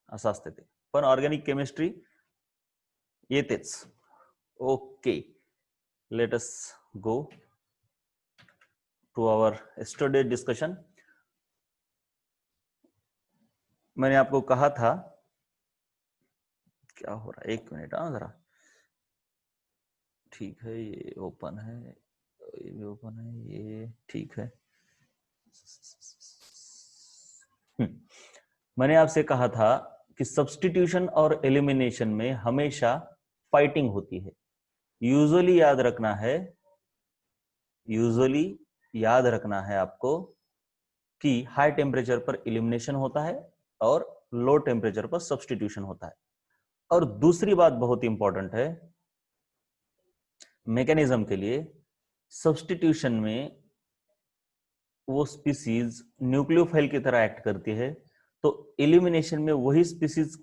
असं असते ते. पण ऑर्गॅनिक केमिस्ट्री येतेच. Okay, let us go to our yesterday discussion. मैंने आपको कहा था, क्या हो रहा है, एक मिनट जरा, ठीक है ये ओपन है, ये भी ओपन है, ये ठीक है. मैंने आपसे कहा था कि सब्स्टिट्यूशन और एलिमिनेशन में हमेशा फाइटिंग होती है. यूजुअली याद रखना है आपको कि हाई टेम्परेचर पर एलिमिनेशन होता है और लो टेम्परेचर पर सब्स्टिट्यूशन होता है. और दूसरी बात बहुत इंपॉर्टेंट है मैकेनिज्म के लिए, सब्स्टिट्यूशन में वो स्पीसीज न्यूक्लियोफाइल की तरह एक्ट करती है, तो एलिमिनेशन में वही स्पीसीज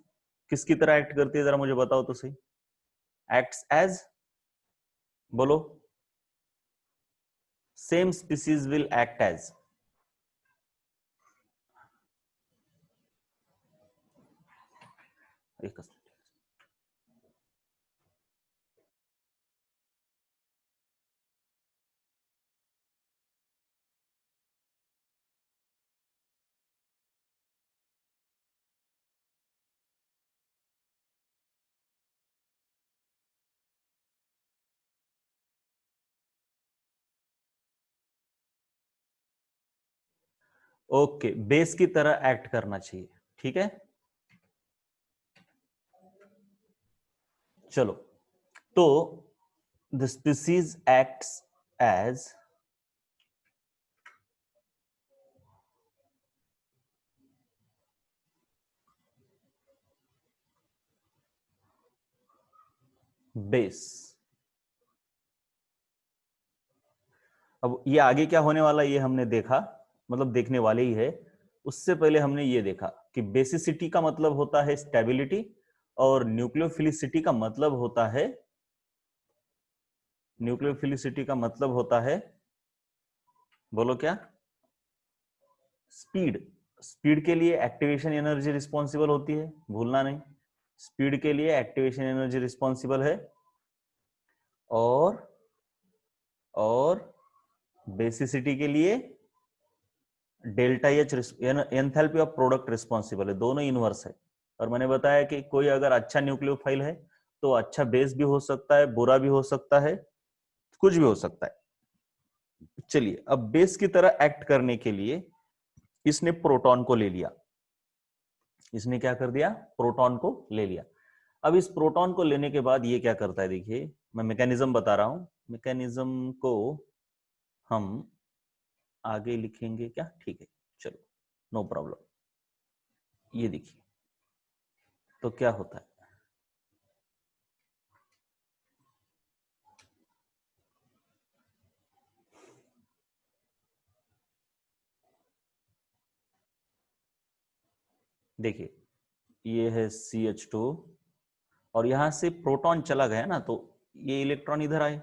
किसकी तरह एक्ट करती है, जरा मुझे बताओ तो सही. एक्ट्स एज, बोलो, same species will act as. Okay, base की तरह एक्ट करना चाहिए, ठीक है. चलो, तो the species acts as base. अब ये आगे क्या होने वाला ये हमने देखा, मतलब देखने वाले ही है. उससे पहले हमने ये देखा कि बेसिसिटी का मतलब होता है स्टेबिलिटी, और न्यूक्लियोफिलिसिटी का मतलब होता है, बोलो क्या, स्पीड. स्पीड के लिए एक्टिवेशन एनर्जी रिस्पॉन्सिबल होती है, भूलना नहीं. स्पीड के लिए एक्टिवेशन एनर्जी रिस्पॉन्सिबल है, और बेसिसिटी के लिए delta H enthalpy of product responsible है. दोनों इनवर्स है. और मैंने बताया कि कोई अगर अच्छा न्यूक्लियोफाइल है तो अच्छा बेस भी हो सकता है, बुरा भी हो सकता है, कुछ भी हो सकता है. चलिए, अब बेस की तरह एक्ट करने के लिए इसने प्रोटॉन को ले लिया. इसने क्या कर दिया, प्रोटॉन को ले लिया. अब इस प्रोटॉन को लेने के बाद ये क्या करता है, देखिए मैं मैकेनिज्म बता रहा हूं. मैकेनिज्म को हम आगे लिखेंगे क्या, ठीक है, चलो, नो प्रॉब्लम. ये देखिए तो क्या होता है, देखिए ये है CH2, और यहां से प्रोटॉन चला गया ना, तो ये इलेक्ट्रॉन इधर आए,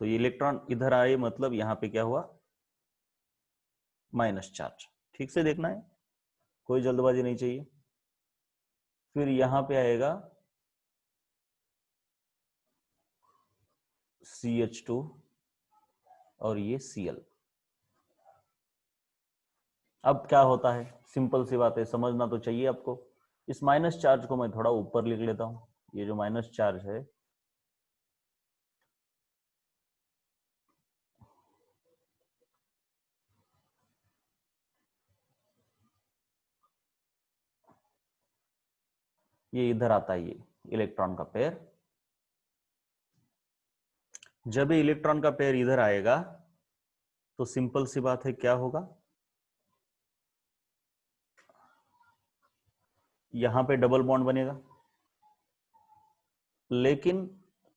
तो ये इलेक्ट्रॉन इधर आए, मतलब यहां पे क्या हुआ, माइनस चार्ज. ठीक से देखना है, कोई जल्दबाजी नहीं चाहिए. फिर यहां पे आएगा CH2 और ये Cl. अब क्या होता है, सिंपल सी बात है, समझना तो चाहिए आपको. इस माइनस चार्ज को मैं थोड़ा ऊपर लिख लेता हूं. ये जो माइनस चार्ज है, ये इधर आता है, ये इलेक्ट्रॉन का पेयर. जब ये इलेक्ट्रॉन का पेयर इधर आएगा तो सिंपल सी बात है, क्या होगा, यहां पे डबल बॉन्ड बनेगा. लेकिन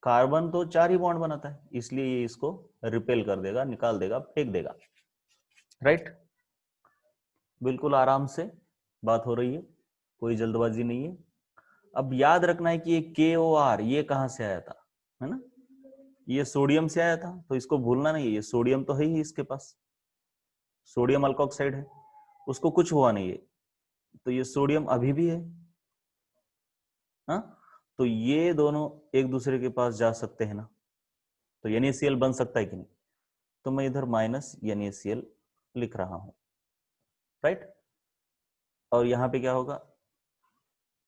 कार्बन तो 4 ही बॉन्ड बनाता है, इसलिए ये इसको रिपेल कर देगा, निकाल देगा, फेंक देगा. राइट, बिल्कुल आराम से बात हो रही है, कोई जल्दबाजी नहीं है. अब याद रखना है कि ये KOR ये कहां से आया था, है ना, ये सोडियम से आया था, तो इसको भूलना नहीं है. ये सोडियम तो है ही इसके पास, सोडियम अल्कोक्साइड है, उसको कुछ हुआ नहीं है, तो ये सोडियम अभी भी है. हाँ, तो ये दोनों एक दूसरे के पास जा सकते हैं ना, तो NaCl बन सकता है कि नहीं, तो मैं इधर माइनस NaCl लिख रहा हूं, राइट। और यहां पे क्या होगा,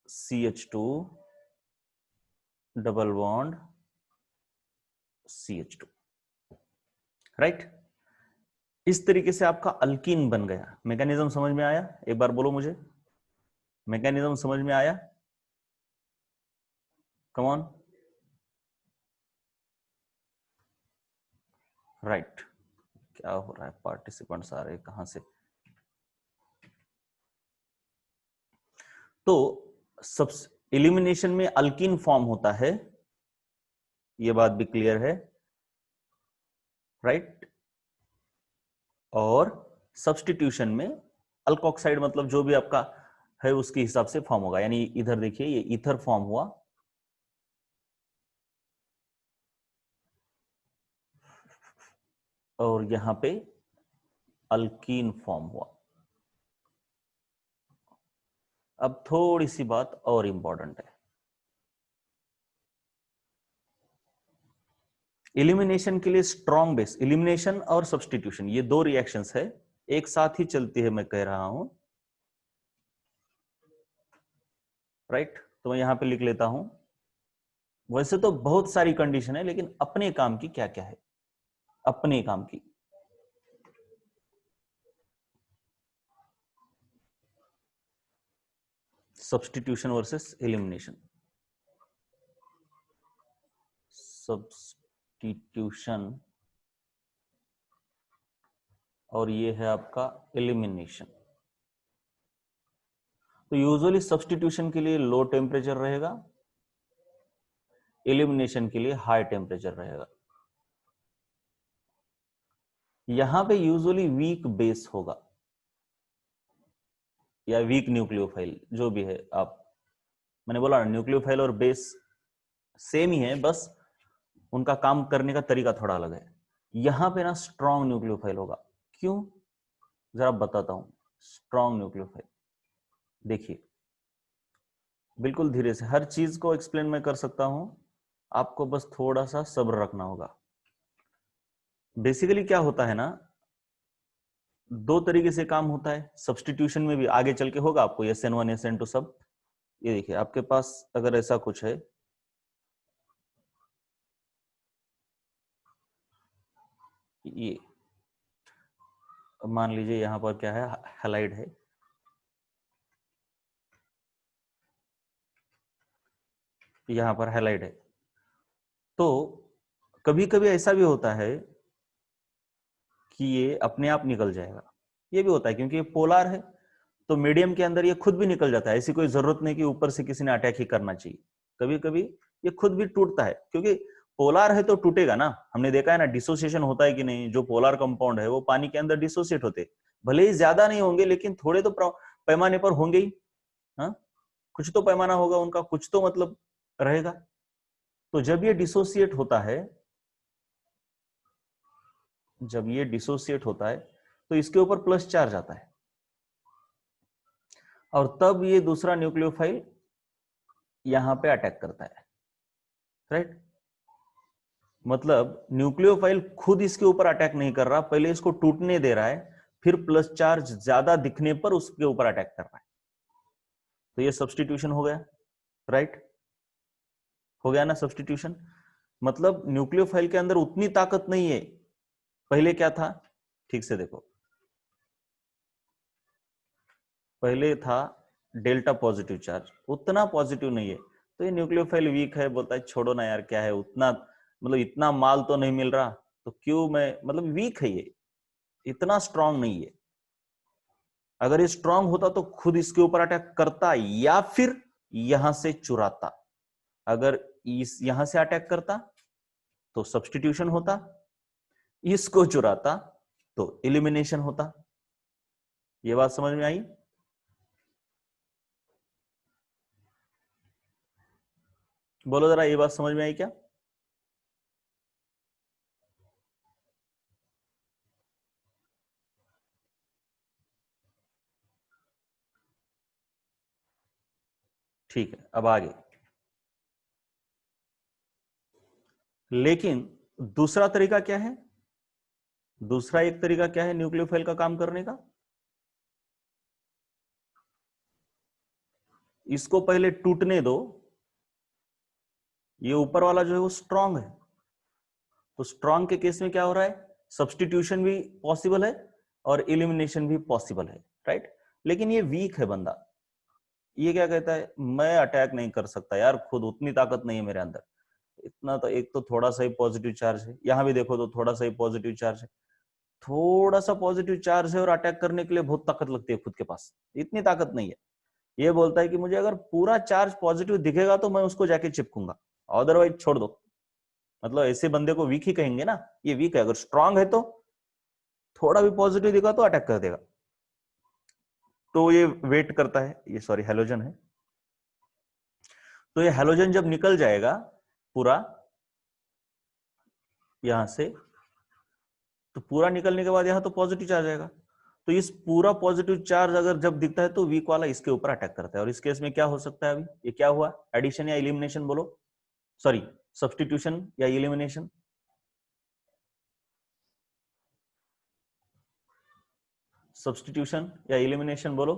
CH2 double bond CH2, right. इस तरीके से आपका अल्कीन बन गया। मैकेनिज्म समझ में आया? एक बार बोलो मुझे, मैकेनिज्म समझ में आया? Come on, right. क्या हो रहा है, पार्टिसिपेंट्स आ रहे हैं कहां से? तो सब एलिमिनेशन में अल्कीन फॉर्म होता है, ये बात भी क्लियर है, राइट। और सब्स्टिट्यूशन में अल्कोक्साइड मतलब जो भी आपका है उसके हिसाब से फॉर्म होगा। यानी इधर देखिए ये ईथर फॉर्म हुआ, और यहां पे अल्कीन फॉर्म हुआ। अब थोड़ी सी बात और इंपॉर्टेंट है, एलिमिनेशन के लिए स्ट्रॉन्ग बेस, एलिमिनेशन और सब्स्टिट्यूशन ये दो रिएक्शंस है, एक साथ ही चलती है, मैं कह रहा हूं, राइट। तो मैं यहां पे लिख लेता हूं, वैसे तो बहुत सारी कंडीशन है, लेकिन अपने काम की क्या क्या है, अपने काम की। सब्स्टिट्यूशन वर्सेस एलिमिनेशन, सब्स्टिट्यूशन और ये है आपका एलिमिनेशन। तो यूजुअली सब्स्टिट्यूशन के लिए लो टेम्परेचर रहेगा, एलिमिनेशन के लिए हाई टेम्परेचर रहेगा। यहां पे यूजुअली वीक बेस होगा या वीक न्यूक्लियोफाइल, जो भी है आप, मैंने बोला ना न्यूक्लियोफाइल और बेस सेम ही है, बस उनका काम करने का तरीका थोड़ा अलग है। यहां पे ना स्ट्रॉन्ग न्यूक्लियोफाइल होगा। क्यों, जरा बताता हूं। स्ट्रॉन्ग न्यूक्लियोफाइल, देखिए बिल्कुल धीरे से हर चीज को एक्सप्लेन मैं कर सकता हूं, आपको बस थोड़ा सा सब्र रखना होगा। बेसिकली क्या होता है ना, दो तरीके से काम होता है सब्स्टिट्यूशन में भी, आगे चल के होगा आपको SN1 SN2 सब। ये देखिए आपके पास अगर ऐसा कुछ है, ये मान लीजिए यहां पर क्या है, हैलाइड है, यहां पर हैलाइड है। तो कभी कभी ऐसा भी होता है कि ये अपने आप निकल जाएगा, ये भी होता है क्योंकि ये पोलार है, तो मीडियम के अंदर ये खुद भी निकल जाता है। ऐसी कोई जरूरत नहीं कि ऊपर से किसी ने अटैक ही करना चाहिए, कभी कभी ये खुद भी टूटता है, क्योंकि पोलार है तो टूटेगा ना। हमने देखा है ना डिसोसिएशन होता है कि नहीं, जो पोलार कंपाउंड है वो पानी के अंदर डिसोसिएट होते, भले ही ज्यादा नहीं होंगे लेकिन थोड़े तो पैमाने पर होंगे ही। हाँ, कुछ तो पैमाना होगा उनका, कुछ तो मतलब रहेगा। तो जब ये डिसोसिएट होता है, जब ये डिसोसिएट होता है तो इसके ऊपर प्लस चार्ज आता है, और तब ये दूसरा न्यूक्लियोफाइल यहां पे अटैक करता है, राइट। मतलब न्यूक्लियोफाइल खुद इसके ऊपर अटैक नहीं कर रहा, पहले इसको टूटने दे रहा है, फिर प्लस चार्ज ज्यादा दिखने पर उसके ऊपर अटैक कर रहा है। तो ये सब्स्टिट्यूशन हो गया, राइट। हो गया ना सब्स्टिट्यूशन। मतलब न्यूक्लियोफाइल के अंदर उतनी ताकत नहीं है, पहले क्या था, ठीक से देखो, पहले था डेल्टा पॉजिटिव चार्ज, उतना पॉजिटिव नहीं है, तो ये न्यूक्लियोफाइल वीक है, बोलता है छोड़ो ना यार, क्या है उतना, मतलब इतना माल तो नहीं मिल रहा, तो क्यों मैं, मतलब वीक है ये, इतना स्ट्रांग नहीं है। अगर ये स्ट्रांग होता तो खुद इसके ऊपर अटैक करता या फिर यहां से चुराता। अगर इस यहां से अटैक करता तो सब्स्टिट्यूशन होता, इसको चुराता तो एलिमिनेशन होता। ये बात समझ में आई? बोलो जरा, ये बात समझ में आई क्या? ठीक है, अब आगे लेकिन दूसरा तरीका क्या है, दूसरा एक तरीका क्या है न्यूक्लियोफाइल का काम करने का, इसको पहले टूटने दो, ये ऊपर वाला जो है वो स्ट्रांग है, तो स्ट्रांग के केस में क्या हो रहा है, सब्स्टिट्यूशन भी पॉसिबल है और इलिमिनेशन भी पॉसिबल है, राइट। लेकिन ये वीक है बंदा, ये क्या कहता है, मैं अटैक नहीं कर सकता यार, खुद उतनी ताकत नहीं है मेरे अंदर, इतना तो, एक तो थोड़ा सा ही पॉजिटिव चार्ज है, यहां भी देखो तो थोड़ा सा ही पॉजिटिव चार्ज है, थोड़ा सा पॉजिटिव चार्ज है और अटैक करने के लिए बहुत ताकत लगती है खुद के पास, इतनी ताकत नहीं है। ये बोलता है कि मुझे अगर पूरा चार्ज पॉजिटिव दिखेगा तो मैं उसको जाके चिपकूंगा, अदरवाइज छोड़ दो। मतलब ऐसे बंदे को वीक ही कहेंगे ना, ये वीक है, अगर स्ट्रांग है तो थोड़ा भी पॉजिटिव दिखा तो अटैक कर देगा। तो ये वेट करता है, ये सॉरी हेलोजन है, तो ये हेलोजन जब निकल जाएगा पूरा यहां से, तो पूरा निकलने के बाद यहां तो पॉजिटिव चार्ज आएगा, तो इस पूरा पॉजिटिव चार्ज अगर जब दिखता है तो वीक वाला इसके ऊपर अटैक करता है। और इस केस में क्या हो सकता है, अभी ये क्या हुआ, एडिशन या इलिमिनेशन बोलो, सॉरी सब्स्टिट्यूशन या इलिमिनेशन, सब्स्टिट्यूशन या इलिमिनेशन बोलो।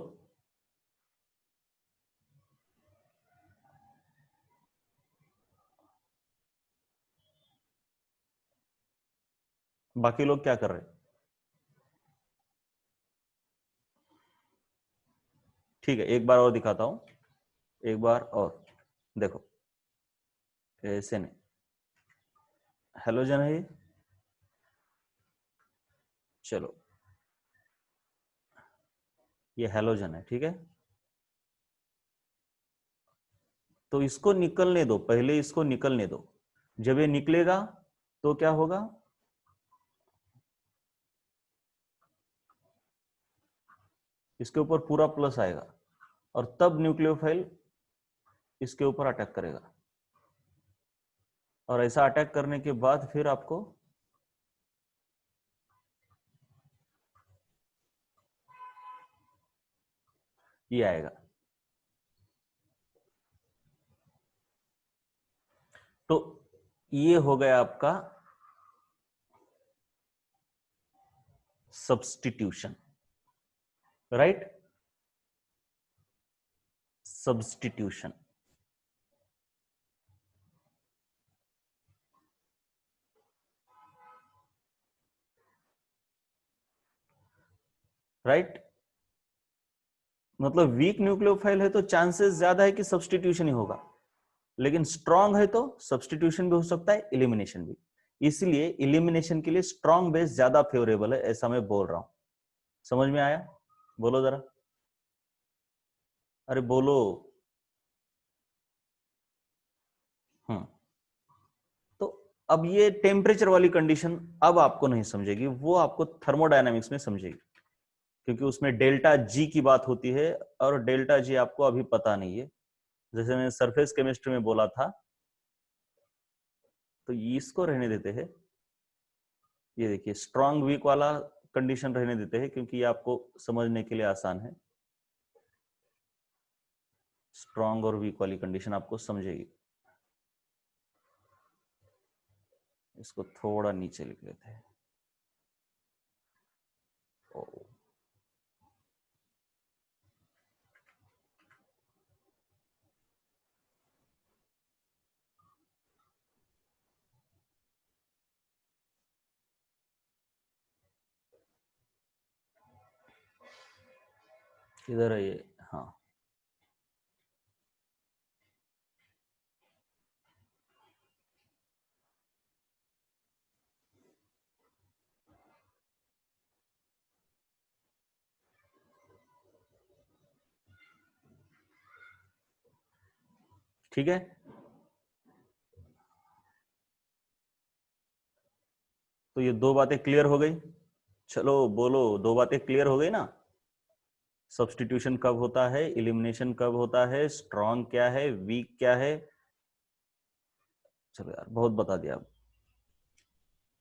बाकी लोग क्या कर रहे हैं, ठीक है एक बार और दिखाता हूं, एक बार और देखो, ऐसे नहीं, हेलोजन है ये, चलो ये हेलोजन है, ठीक है, तो इसको निकलने दो, पहले इसको निकलने दो, जब ये निकलेगा तो क्या होगा, इसके ऊपर पूरा प्लस आएगा और तब न्यूक्लियोफाइल इसके ऊपर अटैक करेगा, और ऐसा अटैक करने के बाद फिर आपको ये आएगा। तो ये हो गया आपका सब्स्टिट्यूशन, राइट, सब्स्टिट्यूशन, राइट। मतलब वीक न्यूक्लियोफाइल है तो चांसेस ज्यादा है कि सब्स्टिट्यूशन ही होगा, लेकिन स्ट्रांग है तो सब्स्टिट्यूशन भी हो सकता है, इलिमिनेशन भी, इसलिए इलिमिनेशन के लिए स्ट्रांग बेस ज्यादा फेवरेबल है, ऐसा मैं बोल रहा हूं। समझ में आया, बोलो जरा, अरे बोलो। हम्म, तो अब ये टेम्परेचर वाली कंडीशन अब आपको नहीं समझेगी, वो आपको थर्मोडायनामिक्स में समझेगी, क्योंकि उसमें डेल्टा जी की बात होती है, और डेल्टा जी आपको अभी पता नहीं है, जैसे मैंने सरफेस केमिस्ट्री में बोला था, तो इसको रहने देते हैं, ये देखिए स्ट्रांग वीक वाला कंडीशन रहने देते हैं, क्योंकि ये आपको समझने के लिए आसान है, स्ट्रांग और वीक वाली कंडीशन आपको समझेगी। इसको थोड़ा नीचे लिख लेते हैं, ओ, इधर है ये, हाँ ठीक है। तो ये दो बातें क्लियर हो गई, चलो बोलो, दो बातें क्लियर हो गई ना, सब्स्टिट्यूशन कब होता है, इलिमिनेशन कब होता है, स्ट्रांग क्या है, वीक क्या है, चलो यार बहुत बता दिया,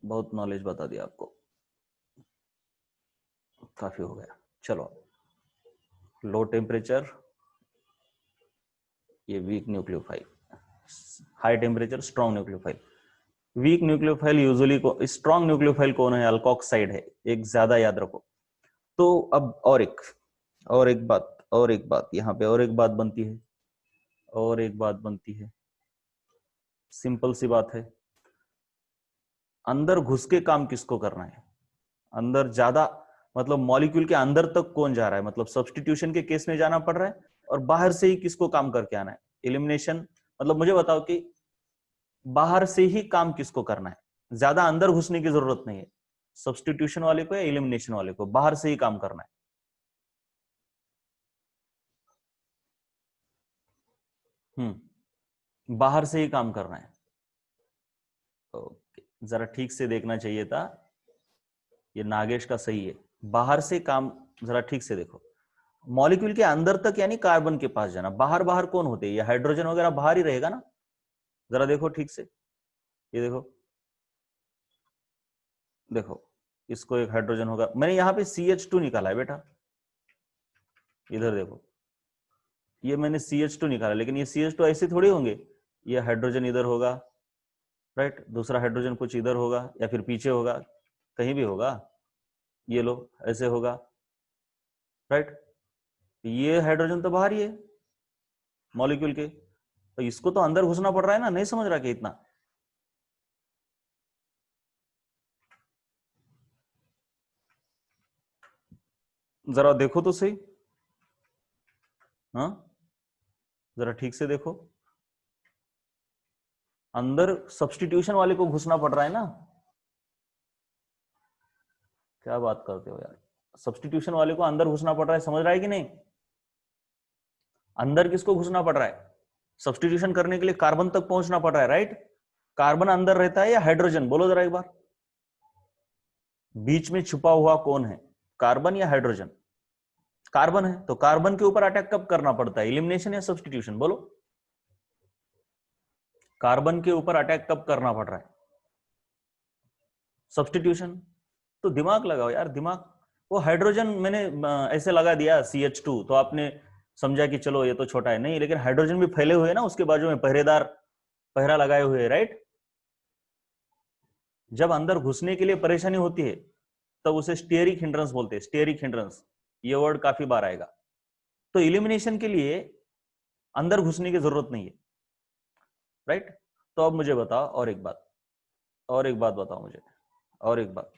बहुत नॉलेज बता दिया आपको, काफी हो गया। चलो, लो टेम्परेचर ये weak nucleophile, high temperature strong nucleophile, weak nucleophile usually strong nucleophile कौन है? अल्कोक्साइड है, एक ज्यादा याद रखो। तो अब और एक बात यहाँ पे और एक बात बनती है, और एक बात बनती है, सिंपल सी बात है, अंदर घुस के काम किसको करना है? अंदर ज्यादा मतलब मॉलिक्यूल के अंदर तक कौन जा रहा है? मतलब सब्स्टिट्यूशन के केस में जाना पड़ रहा है, और बाहर से ही किसको काम करके आना है? एलिमिनेशन, मतलब मुझे बताओ कि बाहर से ही काम किसको करना है? ज्यादा अंदर घुसने की जरूरत नहीं है, सब्स्टिट्यूशन वाले को या एलिमिनेशन वाले को, बाहर से ही काम करना है। बाहर से ही काम करना है। ओके, जरा ठीक से देखना चाहिए था, ये नागेश का सही है, बाहर से काम, जरा ठीक से देखो। मॉलिक्यूल के अंदर तक यानी कार्बन के पास जाना, बाहर बाहर कौन होते हैं? ये हाइड्रोजन वगैरह बाहर ही रहेगा ना, जरा देखो ठीक से, ये देखो, देखो इसको एक हाइड्रोजन होगा, मैंने यहां पे CH2 निकाला है बेटा, इधर देखो, ये मैंने CH2 निकाला, लेकिन ये CH2 ऐसे थोड़ी होंगे, ये हाइड्रोजन इधर होगा, राइट, दूसरा हाइड्रोजन कुछ इधर होगा या फिर पीछे होगा, कहीं भी होगा, ये लो ऐसे होगा, राइट, ये हाइड्रोजन तो बाहर ही है मॉलिक्यूल के, तो इसको तो अंदर घुसना पड़ रहा है ना, नहीं समझ रहा कि इतना? जरा देखो तो सही, हाँ जरा ठीक से देखो, अंदर सब्स्टिट्यूशन वाले को घुसना पड़ रहा है ना, क्या बात करते हो यार, सब्स्टिट्यूशन वाले को अंदर घुसना पड़ रहा है, समझ रहा है कि नहीं? अंदर किसको घुसना पड़ रहा है? सब्स्टिट्यूशन करने के लिए कार्बन तक पहुंचना पड़ रहा है, राइट? कार्बन अंदर रहता है या हाइड्रोजन? बोलो जरा एक बार, बीच में छुपा हुआ कौन है, कार्बन या हाइड्रोजन? कार्बन है, तो कार्बन के ऊपर अटैक कब करना पड़ता है, एलिमिनेशन या सब्स्टिट्यूशन? बोलो, कार्बन के ऊपर अटैक कब करना पड़ रहा है? सब्स्टिट्यूशन। तो दिमाग लगाओ यार, दिमाग, वो हाइड्रोजन मैंने ऐसे लगा दिया CH2, तो आपने समझा कि चलो ये तो छोटा है, नहीं, लेकिन हाइड्रोजन भी फैले हुए हैं ना उसके बाजू में, पहरेदार पहरा लगाए हुए, राइट? जब अंदर घुसने के लिए परेशानी होती है तब उसे स्टीयरिक हिंड्रेंस बोलते हैं, स्टीयरिक हिंड्रेंस, ये वर्ड काफी बार आएगा। तो इलिमिनेशन के लिए अंदर घुसने की जरूरत नहीं है, राइट? तो अब मुझे बताओ और एक बात, और एक बात बताओ मुझे, और एक बात,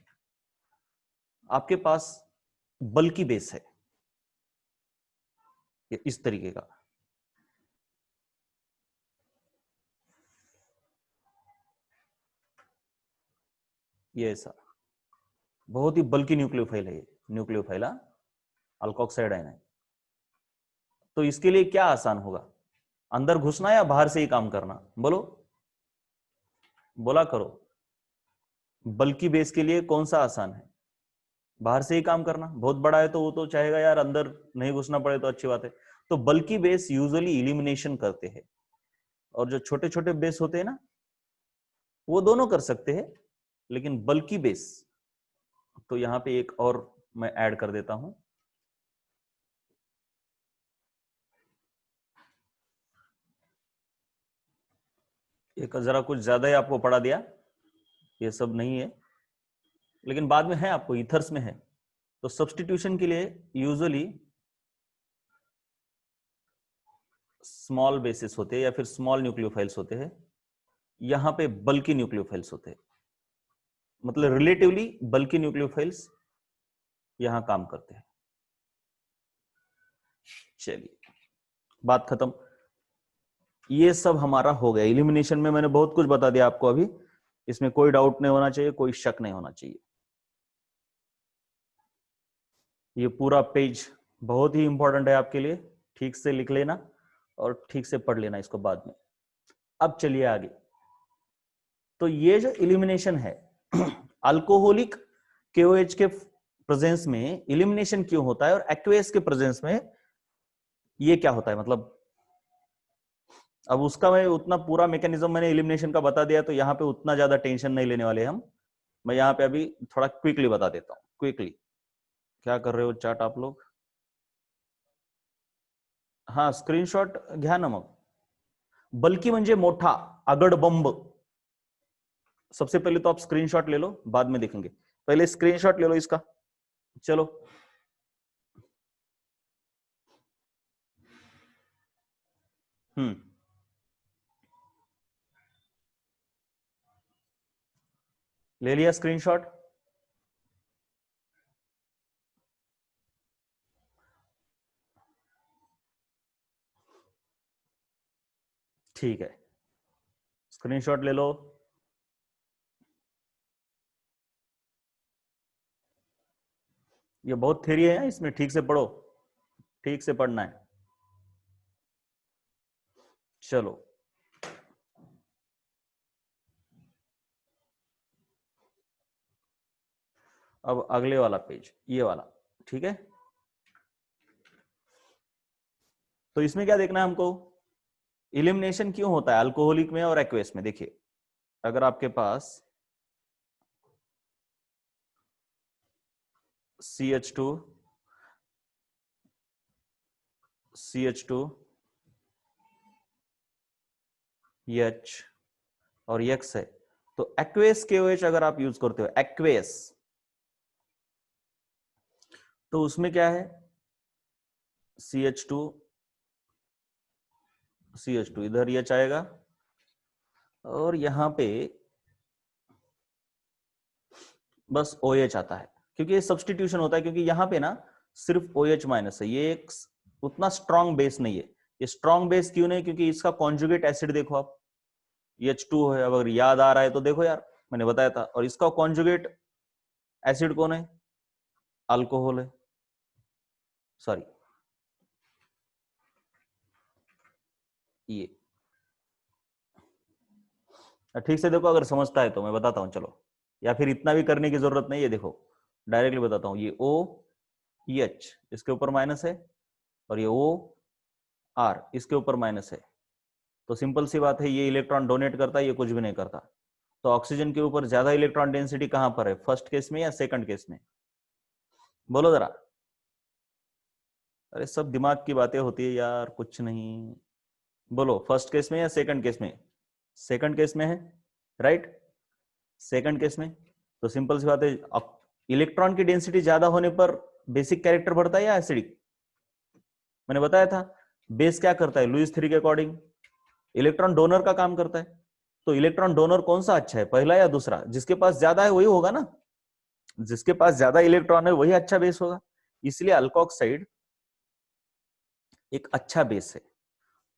आपके पास बल्की बेस है ये इस तरीके का, ये ऐसा बहुत ही बल्की न्यूक्लियोफाइल है, ये न्यूक्लियोफाइल अल्कोक्साइड आयन है। तो इसके लिए क्या आसान होगा, अंदर घुसना या बाहर से ही काम करना? बोलो, बोला करो, बल्की बेस के लिए कौन सा आसान है? बाहर से ही काम करना, बहुत बड़ा है तो वो तो चाहेगा यार अंदर नहीं घुसना पड़े तो अच्छी बात है। तो बल्की बेस यूजुअली इलिमिनेशन करते हैं, और जो छोटे छोटे बेस होते हैं ना, वो दोनों कर सकते हैं, लेकिन बल्की बेस, तो यहां पे एक और मैं ऐड कर देता हूं, एक जरा कुछ ज्यादा ही आपको पढ़ा दिया, ये सब नहीं है, लेकिन बाद में है, आपको ईथर्स में है। तो सब्स्टिट्यूशन के लिए यूजुअली स्मॉल बेसिस होते हैं या फिर स्मॉल न्यूक्लियोफाइल्स होते हैं, यहां पे बल्की न्यूक्लियोफाइल्स होते हैं, मतलब रिलेटिवली बल्की न्यूक्लियोफाइल्स यहां काम करते हैं। चलिए, बात खत्म, ये सब हमारा हो गया। इलिमिनेशन में मैंने बहुत कुछ बता दिया आपको अभी, इसमें कोई डाउट नहीं होना चाहिए, कोई शक नहीं होना चाहिए। ये पूरा पेज बहुत ही इंपॉर्टेंट है आपके लिए, ठीक से लिख लेना और ठीक से पढ़ लेना इसको बाद में। अब चलिए आगे। तो ये जो इलिमिनेशन है अल्कोहलिक KOH के प्रेजेंस में इलिमिनेशन क्यों होता है, और एक्वेस के प्रेजेंस में ये क्या होता है, मतलब अब उसका मैं उतना पूरा मैकेनिज्म मैंने इलिमिनेशन का बता दिया, तो यहाँ पे उतना ज्यादा टेंशन नहीं लेने वाले हम। मैं यहाँ पे अभी थोड़ा क्विकली बता देता हूँ, क्विकली। क्या कर रहे हो चैट आप लोग? हाँ, स्क्रीनशॉट घ्या ना मग। बल्की म्हणजे मोठा, अगडबंब, सबसे पहले तो आप स्क्रीनशॉट ले लो, बाद में देखेंगे, पहले स्क्रीनशॉट ले लो इसका। चलो ले लिया स्क्रीनशॉट? ठीक है, स्क्रीनशॉट ले लो। ये बहुत थ्योरी है, इसमें ठीक से पढ़ो, ठीक से पढ़ना है। चलो अब अगले वाला पेज, ये वाला, ठीक है। तो इसमें क्या देखना है हमको, इलिमिनेशन क्यों होता है अल्कोहलिक में और एक्वेस में। देखिए अगर आपके पास CH2 H और X है, तो एक्वेस KOH अगर आप यूज करते हो एक्वेस, तो उसमें क्या है, CH2 इधर H आएगा, और यहां पे बस OH आता है, क्योंकि ये सब्सटीट्यूशन होता है, क्योंकि यहां पे ना सिर्फ OH माइनस है, ये एक उतना स्ट्रॉन्ग बेस नहीं है। ये स्ट्रॉन्ग बेस क्यों नहीं, क्योंकि इसका कॉन्जुगेट एसिड देखो आप, H2 है, अगर याद आ रहा है तो देखो यार, मैंने बताया था, और इसका कॉन्जुगेट एसिड कौन है, अल्कोहल है, सॉरी ये। ठीक से देखो, अगर समझता है तो मैं बताता हूं, चलो, या फिर इतना भी करने की जरूरत नहीं है, देखो डायरेक्टली बताता हूं, ये OH इसके ऊपर माइनस है, और ये OR इसके ऊपर माइनस है, तो सिंपल सी बात है, ये इलेक्ट्रॉन डोनेट करता है, ये कुछ भी नहीं करता। तो ऑक्सीजन के ऊपर ज्यादा इलेक्ट्रॉन डेंसिटी कहां पर है, फर्स्ट केस में या सेकंड केस में, बोलो जरा। अरे सब दिमाग की बातें होती है यार, कुछ नहीं, बोलो फर्स्ट केस में या सेकंड केस में, सेकंड केस में है, राइट, सेकंड केस में। तो सिंपल सी बात है, इलेक्ट्रॉन की डेंसिटी ज्यादा होने पर बेसिक कैरेक्टर बढ़ता है या एसिडिक, मैंने बताया था, बेस क्या करता है लुईस थ्योरी के अकॉर्डिंग, इलेक्ट्रॉन डोनर का काम करता है। तो इलेक्ट्रॉन डोनर कौन सा अच्छा है, पहला या दूसरा, जिसके पास ज्यादा है वही होगा ना, जिसके पास ज्यादा इलेक्ट्रॉन है वही अच्छा बेस होगा, इसलिए अल्कोक्साइड एक अच्छा बेस है।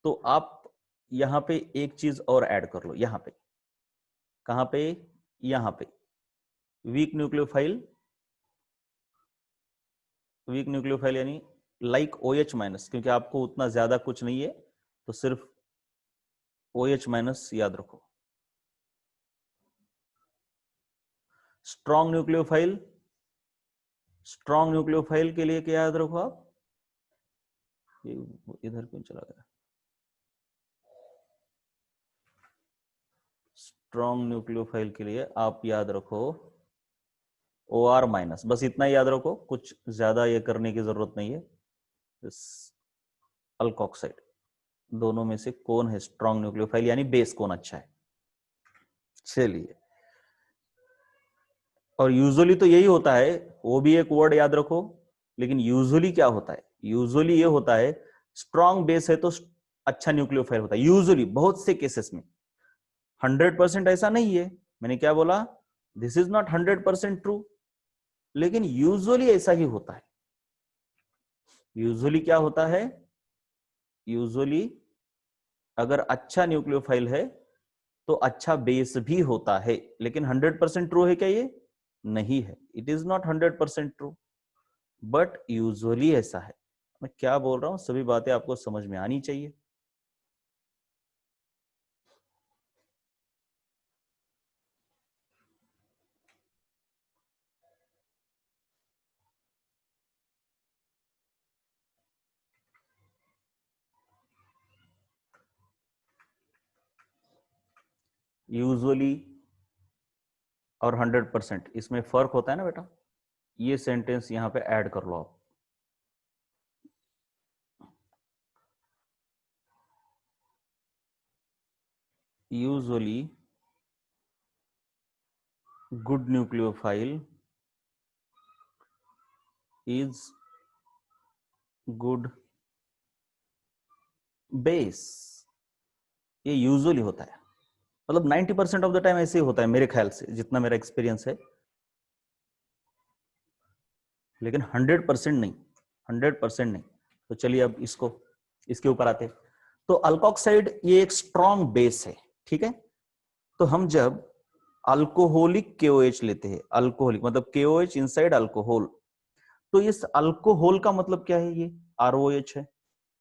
तो आप यहां पे एक चीज और ऐड कर लो, यहां पे, कहां पे, यहां पे, वीक न्यूक्लियोफाइल, वीक न्यूक्लियोफाइल यानी लाइक OH माइनस, क्योंकि आपको उतना ज्यादा कुछ नहीं है, तो सिर्फ OH माइनस याद रखो। स्ट्रॉन्ग न्यूक्लियोफाइल, स्ट्रॉन्ग न्यूक्लियोफाइल के लिए क्या याद रखो आप, ये इधर क्यों चला गया, स्ट्रॉन्ग न्यूक्लियोफाइल के लिए आप याद रखो OR माइनस, बस इतना याद रखो, कुछ ज्यादा ये करने की जरूरत नहीं है। अल्कोक्साइड दोनों में से कौन है स्ट्रॉन्ग न्यूक्लियोफाइल, यानी बेस कौन अच्छा है, चलिए। और यूजुअली तो यही होता है, वो भी एक वर्ड याद रखो, लेकिन यूजुअली क्या होता है, यूजुअली ये होता है, स्ट्रॉन्ग बेस है तो अच्छा न्यूक्लियोफाइल होता है, यूजुअली बहुत से केसेस में, 100% ऐसा नहीं है, मैंने क्या बोला, दिस इज नॉट 100% ट्रू, लेकिन यूजुअली ऐसा ही होता है। यूजुअली क्या होता है, यूजुअली अगर अच्छा न्यूक्लियोफाइल है तो अच्छा बेस भी होता है, लेकिन 100% ट्रू है क्या ये, नहीं है, it is not 100% true, but usually ऐसा है। मैं क्या बोल रहा हूं, सभी बातें आपको समझ में आनी चाहिए। यूजुअली और 100% इसमें फर्क होता है ना बेटा, ये सेंटेंस यहां पे ऐड कर लो आप, usually good nucleophile is good base, ये यूजुअली होता है, मतलब 90% ऑफ द टाइम ऐसे ही होता है मेरे ख्याल से, जितना मेरा एक्सपीरियंस है, लेकिन 100% नहीं, 100% नहीं। तो चलिए अब इसके ऊपर आते हैं। तो अल्कोक्साइड ये एक स्ट्रॉन्ग बेस है, ठीक है। तो हम जब अल्कोहलिक KOH लेते हैं, अल्कोहलिक मतलब KOH इनसाइड अल्कोहल, तो इस अल्कोहल का मतलब क्या है, ये ROH है,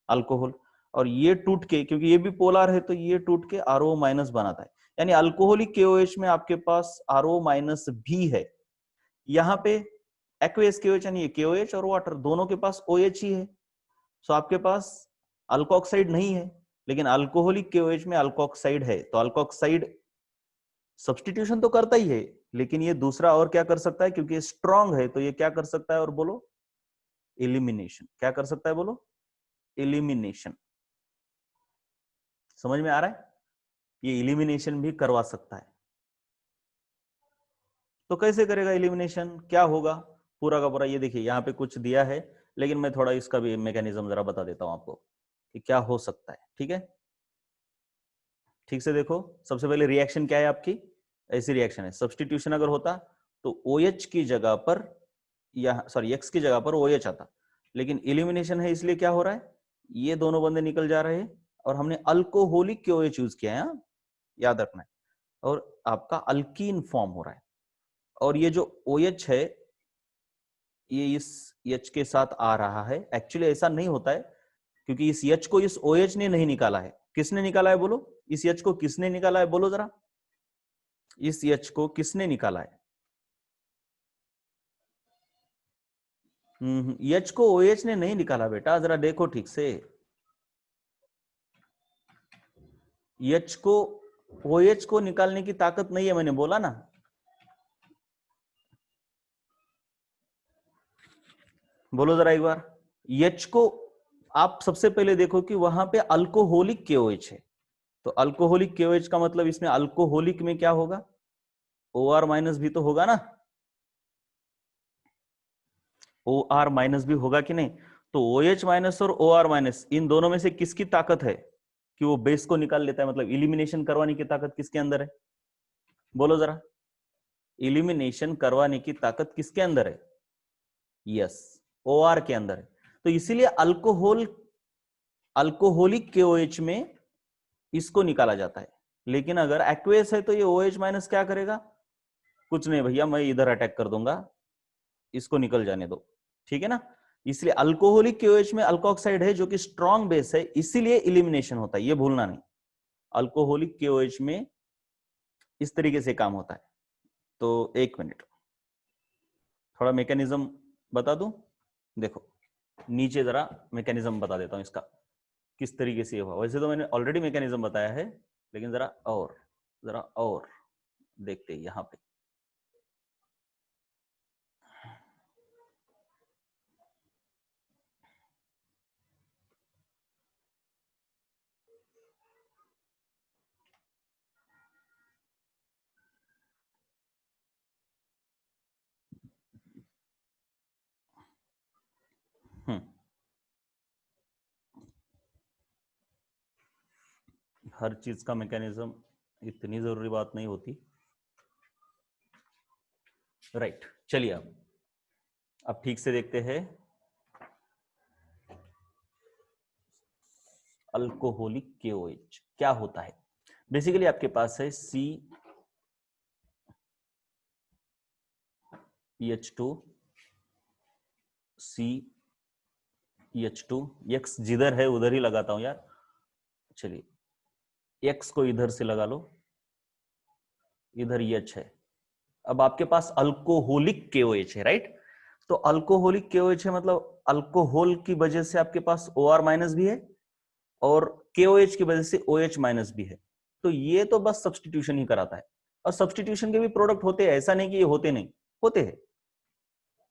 अल्कोहल। और ये टूट के, क्योंकि ये भी पोलर है, तो ये टूट के RO माइनस बनाता है, यानी अल्कोहलिक KOH में आपके पास RO माइनस भी है। यहाँ पे एक्वेस KOH, यानी ये KOH और वाटर दोनों के पास OH ही है। सो आपके पास अल्कोक्साइड नहीं है, लेकिन अल्कोहलिक KOH में अल्कोक्साइड है। तो अल्कोक्साइड सब्स्टिट्यूशन तो करता ही है, लेकिन ये दूसरा और क्या कर सकता है, क्योंकि ये स्ट्रांग है, तो ये क्या कर सकता है, और बोलो एलिमिनेशन। क्या कर सकता है, बोलो एलिमिनेशन। समझ में आ रहा है, ये एलिमिनेशन भी करवा सकता है। तो कैसे करेगा एलिमिनेशन, क्या होगा, पूरा का पूरा ये देखिए, यहाँ पे कुछ दिया है, लेकिन मैं थोड़ा इसका भी मैकेनिज्म जरा बता देता हूं आपको कि क्या हो सकता है, ठीक है। ठीक से देखो, सबसे पहले रिएक्शन क्या है आपकी, ऐसी रिएक्शन है, सब्स्टिट्यूशन अगर होता तो OH की जगह पर, या सॉरी X की जगह पर OH आता, लेकिन एलिमिनेशन है, इसलिए क्या हो रहा है, ये दोनों बंदे निकल जा रहे हैं, और हमने अल्कोहलिक KOH यूज किया है, याद रखना है, और आपका अल्कीन फॉर्म हो रहा है। और ये जो OH है, ये इस H के साथ आ रहा है, एक्चुअली ऐसा नहीं होता है, क्योंकि इस H को इस OH ने नहीं निकाला है। किसने निकाला है, बोलो, इस H को किसने निकाला है, बोलो जरा, इस H को किसने निकाला है। H को OH ने नहीं निकाला बेटा, जरा देखो ठीक से, H को OH को निकालने की ताकत नहीं है, मैंने बोला ना। बोलो जरा एक बार, H को आप सबसे पहले देखो कि वहां पे अल्कोहलिक KOH है, तो अल्कोहलिक KOH का मतलब इसमें अल्कोहलिक में क्या होगा, OR माइनस भी तो होगा ना, OR माइनस भी होगा कि नहीं। तो OH माइनस और OR माइनस, इन दोनों में से किसकी ताकत है कि वो बेस को निकाल लेता है, मतलब इलिमिनेशन करवाने की ताकत किसके अंदर है, बोलो जरा, इलिमिनेशन करवाने की ताकत किसके अंदर है, यस, OR के अंदर है। तो इसीलिए अल्कोहलिक KOH में इसको निकाला जाता है। लेकिन अगर एक्वेस है तो ये OH माइनस क्या करेगा, कुछ नहीं भैया, मैं इधर अटैक कर दूंगा, इसको निकल जाने दो, ठीक है ना। इसलिए अल्कोहलिक KOH में अल्कोक्साइड है जो कि स्ट्रॉन्ग बेस है, इसीलिए इलिमिनेशन होता है, ये भूलना नहीं। अल्कोहलिक KOH में इस तरीके से काम होता है। तो एक मिनट, थोड़ा मैकेनिज्म बता दूं, देखो नीचे जरा मैकेनिज्म बता देता हूं इसका, किस तरीके से ये हुआ। वैसे तो मैंने ऑलरेडी मैकेनिज्म बताया है, लेकिन जरा और देखते हैं यहां पे। हर चीज का मैकेनिज्म इतनी जरूरी बात नहीं होती, राइट। चलिए अब ठीक से देखते हैं, अल्कोहलिक KOH क्या होता है। बेसिकली आपके पास है CH2 CH2, X जिधर है उधर ही लगाता हूं यार, चलिए X को इधर से लगा लो, इधर H है। अब आपके पास अल्कोहलिक KOH है, राइट। तो अल्कोहलिक KOH है, मतलब अल्कोहल की वजह से आपके पास OR माइनस भी है, और KOH की वजह से OH माइनस भी है। तो ये तो बस सब्स्टिट्यूशन ही कराता है, और सब्स्टिट्यूशन के भी प्रोडक्ट होते हैं, ऐसा नहीं कि ये होते नहीं, होते हैं।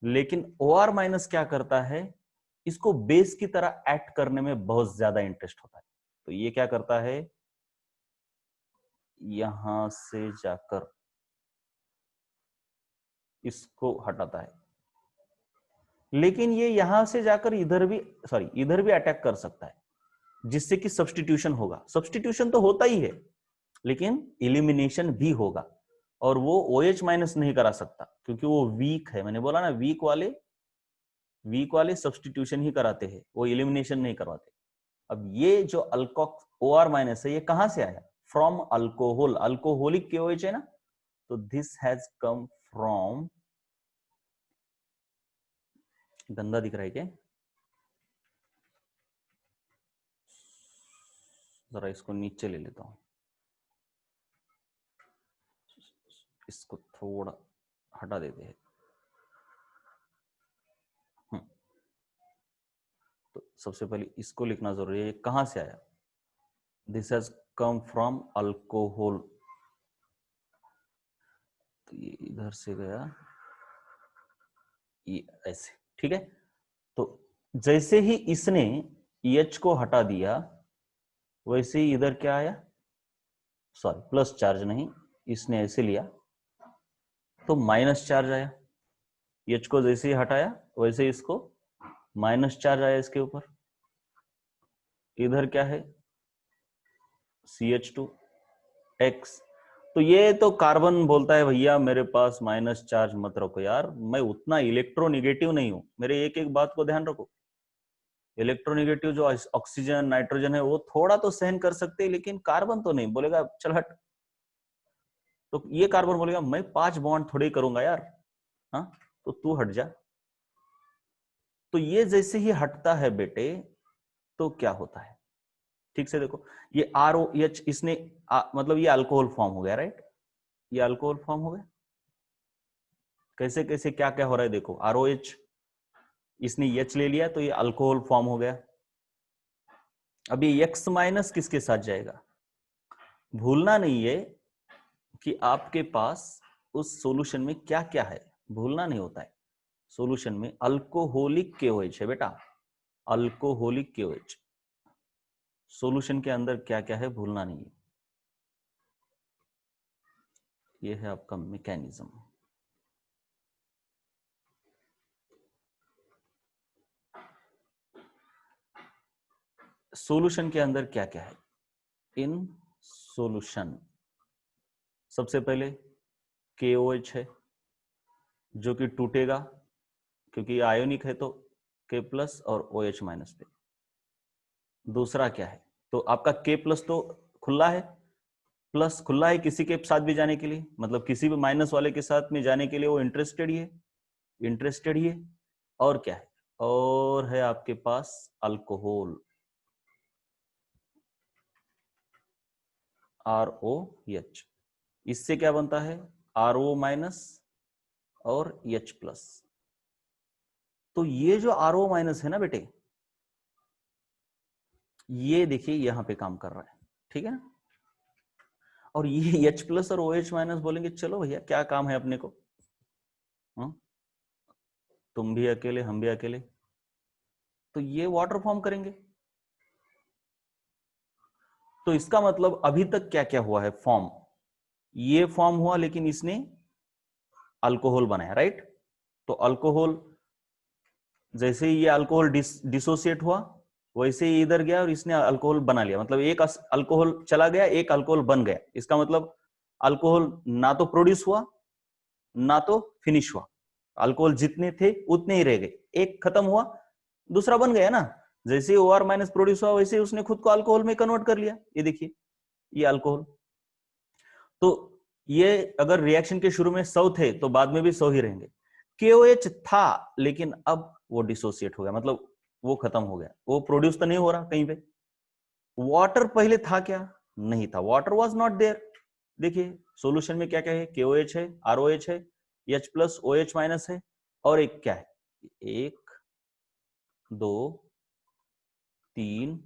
लेकिन OR माइनस क्या करता है, इसको बेस की तरह एक्ट करने में बहुत ज्यादा इंटरेस्ट होता है। तो ये क्या करता है, यहां से जाकर इसको हटाता है, लेकिन ये यहां से जाकर इधर भी अटैक कर सकता है, जिससे कि सब्स्टिट्यूशन होगा। सब्स्टिट्यूशन तो होता ही है, लेकिन एलिमिनेशन भी होगा, और वो OH माइनस नहीं करा सकता क्योंकि वो वीक है। मैंने बोला ना, वीक वाले सब्स्टिट्यूशन ही कराते हैं, वो एलिमिनेशन नहीं करवाते। अब ये जो अल्कोक्स OR माइनस है, ये कहां से आया? फ्रॉम अल्कोहल, अल्कोहलिक KOH है ना, तो दिस हैज कम फ्रॉम, गंदा दिख रहा है क्या? जरा इसको नीचे ले लेता हूं, इसको थोड़ा हटा देते हैं। तो सबसे पहले इसको लिखना जरूरी है, ये कहां से आया? This has come from alcohol, तो ये इधर से गया, ये ऐसे, ठीक है। तो जैसे ही इसने H को हटा दिया, वैसे ही इधर क्या आया? सॉरी, प्लस चार्ज नहीं, इसने ऐसे लिया तो माइनस चार्ज आया। H को जैसे ही हटाया, वैसे ही इसको माइनस चार्ज आया इसके ऊपर। इधर क्या है? CH2X। तो ये तो कार्बन बोलता है भैया मेरे पास माइनस चार्ज मत रखो यार, मैं उतना इलेक्ट्रोनिगेटिव नहीं हूं, मेरे एक एक बात को ध्यान रखो। इलेक्ट्रोनिगेटिव जो ऑक्सीजन नाइट्रोजन है वो थोड़ा तो सहन कर सकते हैं, लेकिन कार्बन तो नहीं, बोलेगा चल हट। तो ये कार्बन बोलेगा मैं 5 बॉन्ड थोड़े ही करूंगा यार, हाँ तो तू हट जा। तो ये जैसे ही हटता है बेटे, तो क्या होता है? ठीक से देखो, ये ROH इसने मतलब ये अल्कोहल फॉर्म हो गया, राइट? ये अल्कोहल फॉर्म हो गया। कैसे कैसे क्या क्या हो रहा है देखो, ROH इसने H ले लिया तो ये अल्कोहल फॉर्म हो गया। अब ये X माइनस किसके साथ जाएगा? भूलना नहीं है कि आपके पास उस सॉल्यूशन में क्या क्या है, भूलना नहीं होता है। सॉल्यूशन में अल्कोहलिक KOH है बेटा, अल्कोहलिक KOH। सॉल्यूशन के अंदर क्या क्या है भूलना नहीं है। ये है आपका मैकेनिज्म। सॉल्यूशन के अंदर क्या क्या है? इन सॉल्यूशन सबसे पहले KOH है, जो कि टूटेगा क्योंकि ये आयोनिक है, तो K प्लस और OH माइनस पे। दूसरा क्या है? तो आपका K प्लस तो खुला है, प्लस खुला है किसी के साथ भी जाने के लिए, मतलब किसी भी माइनस वाले के साथ में जाने के लिए वो इंटरेस्टेड ही है। और क्या है? और है आपके पास अल्कोहल, ROH। इससे क्या बनता है? RO माइनस और H प्लस। तो ये जो RO माइनस है ना बेटे, ये देखिए यहां पे काम कर रहा है, ठीक है ना। और ये H प्लस और OH माइनस बोलेंगे चलो भैया क्या काम है अपने को, हाँ? तुम भी अकेले हम भी अकेले, तो ये वाटर फॉर्म करेंगे। तो इसका मतलब अभी तक क्या क्या हुआ है? फॉर्म, ये फॉर्म हुआ लेकिन इसने अल्कोहल बनाया, राइट? तो अल्कोहल, जैसे ही ये अल्कोहल डिसोसिएट हुआ, वैसे ही इधर गया और इसने अल्कोहल बना लिया। मतलब एक अल्कोहल चला गया, एक अल्कोहल बन गया। इसका मतलब अल्कोहल ना तो प्रोड्यूस हुआ ना तो फिनिश हुआ, अल्कोहल जितने थे उतने ही रह गए। एक खत्म हुआ, दूसरा बन गया ना। जैसे OR माइनस प्रोड्यूस हुआ, वैसे उसने खुद को अल्कोहल में कन्वर्ट कर लिया। ये देखिए, ये अल्कोहल। तो ये अगर रिएक्शन के शुरू में 100 थे तो बाद में भी 100 ही रहेंगे। KOH था लेकिन अब वो डिसोसिएट हो गया, मतलब वो खत्म हो गया, वो प्रोड्यूस तो नहीं हो रहा कहीं पे। वाटर पहले था क्या? नहीं था, वाटर वॉज नॉट देयर। देखिए सॉल्यूशन में क्या क्या है? KOH है, ROH है, H प्लस OH माइनस है, और एक क्या है? 1 2 3,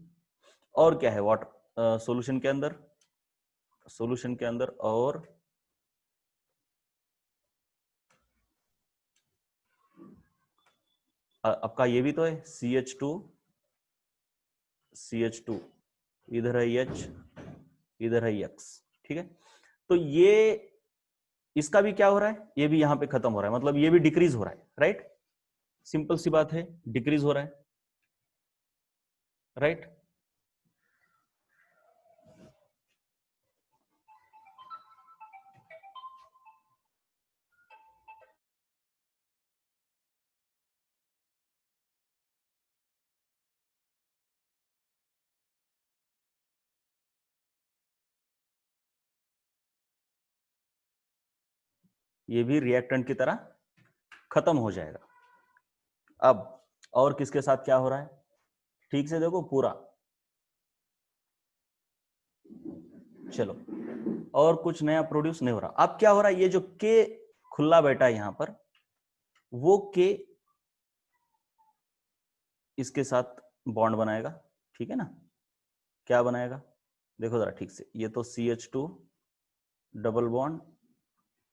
और क्या है वाटर सॉल्यूशन के अंदर? सॉल्यूशन के अंदर और आपका ये भी तो है CH2, इधर है H, इधर है X, ठीक है। तो ये इसका भी क्या हो रहा है, ये भी यहां पे खत्म हो रहा है, मतलब ये भी डिक्रीज हो रहा है, राइट। सिंपल सी बात है, डिक्रीज हो रहा है, राइट। ये भी रिएक्टेंट की तरह खत्म हो जाएगा। अब और किसके साथ क्या हो रहा है, ठीक से देखो पूरा, चलो, और कुछ नया प्रोड्यूस नहीं हो रहा। अब क्या हो रहा है, ये जो के खुला बैठा है यहां पर, वो के इसके साथ बॉन्ड बनाएगा, ठीक है ना। क्या बनाएगा, देखो जरा ठीक से, ये तो CH2 double bond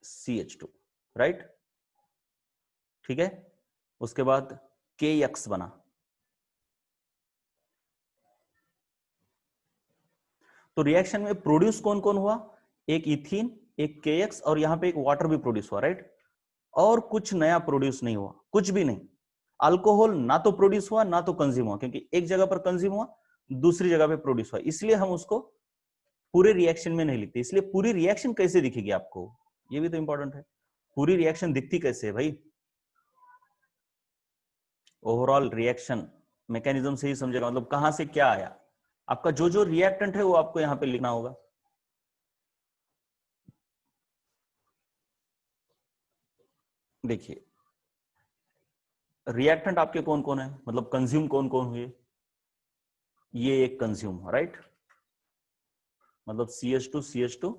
CH2, right, ठीक है। उसके बाद KX बना, तो रिएक्शन में प्रोड्यूस कौन कौन हुआ, एक इथीन, एक KX, और यहां पे एक वाटर भी प्रोड्यूस हुआ, राइट। और कुछ नया प्रोड्यूस नहीं हुआ, कुछ भी नहीं। अल्कोहल ना तो प्रोड्यूस हुआ ना तो कंज्यूम हुआ, क्योंकि एक जगह पर कंज्यूम हुआ, दूसरी जगह पे प्रोड्यूस हुआ, इसलिए हम उसको पूरे रिएक्शन में नहीं लिखते। इसलिए पूरी रिएक्शन कैसे दिखेगी आपको, ये भी तो इंपॉर्टेंट है। पूरी रिएक्शन दिखती कैसे है भाई, ओवरऑल रिएक्शन मैकेनिज्म से ही समझेगा, मतलब कहां से क्या आया। आपका जो जो रिएक्टेंट है वो आपको यहां पे लिखना होगा। देखिए, रिएक्टेंट आपके कौन कौन है, मतलब कंज्यूम कौन कौन हुए, ये एक कंज्यूम, राइट, मतलब CH2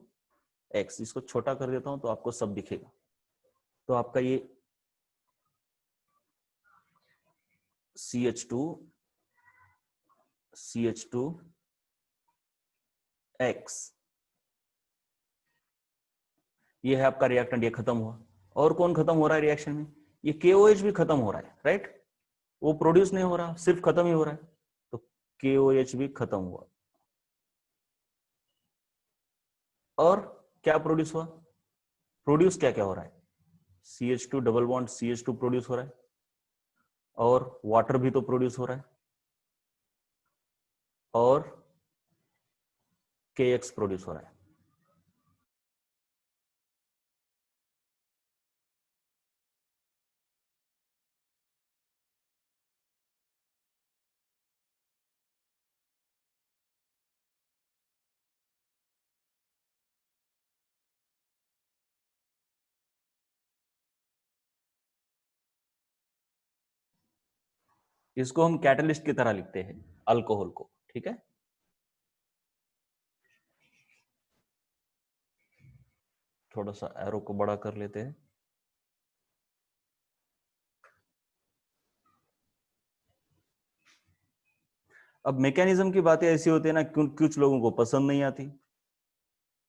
इसको छोटा कर देता हूं तो आपको सब दिखेगा। तो आपका ये CH2 ये है आपका रिएक्टेंट, ये खत्म हुआ। और कौन खत्म हो रहा है रिएक्शन में, ये KOH भी खत्म हो रहा है, राइट। वो प्रोड्यूस नहीं हो रहा, सिर्फ खत्म ही हो रहा है, तो KOH भी खत्म हुआ। और क्या प्रोड्यूस हुआ, प्रोड्यूस क्या क्या हो रहा है, CH2 double bond CH2 produce हो रहा है, और वाटर भी तो प्रोड्यूस हो रहा है, और KX प्रोड्यूस हो रहा है। इसको हम कैटलिस्ट की तरह लिखते हैं, अल्कोहल को, ठीक है। थोड़ा सा एरो को बड़ा कर लेते हैं। अब मैकेनिज्म की बातें ऐसी होती है ना, कुछ लोगों को पसंद नहीं आती,